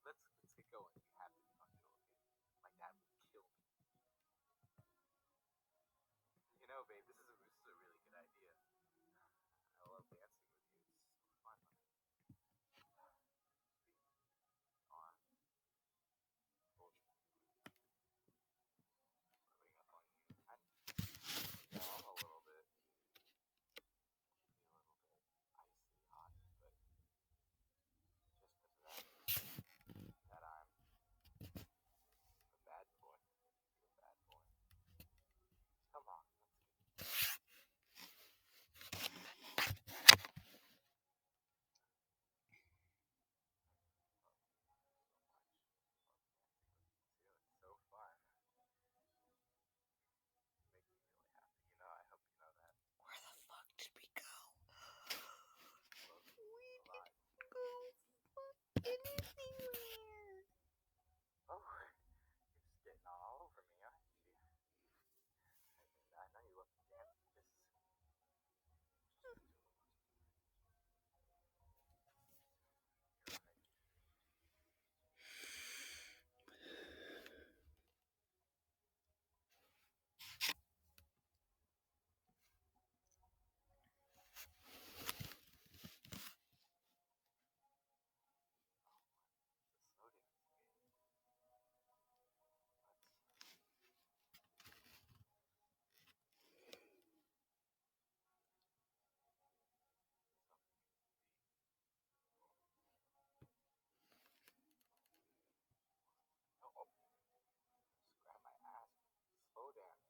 Let's get going. We have to be punctual. Okay? My dad would kill me. Babe, this is a really good idea. I love dancing with you. It's so fun. On bullshit. Rubbing up on you. Yeah, I'm a little bit, maybe a little bit icy hot, but just because of that I'm a bad boy. You're a bad boy. Come on, let's get. Love dancing with you too. It's so fun. You make me really happy. I hope you know that. Where the fuck did we go? Love We a lot. didn't go anywhere. Oh, you're just getting all over me, aren't you? I know you love to dance. You're right. It's a slow dance game. Oh, just grab my ass. Slow dance.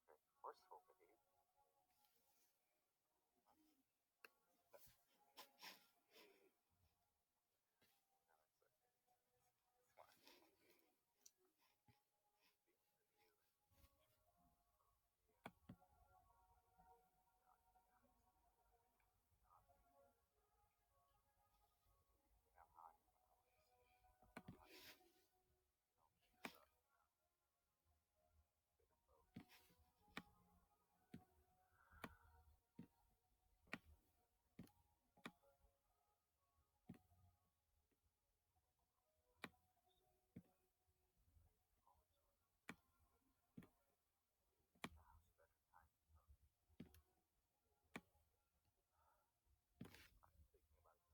Being very forceful, babe.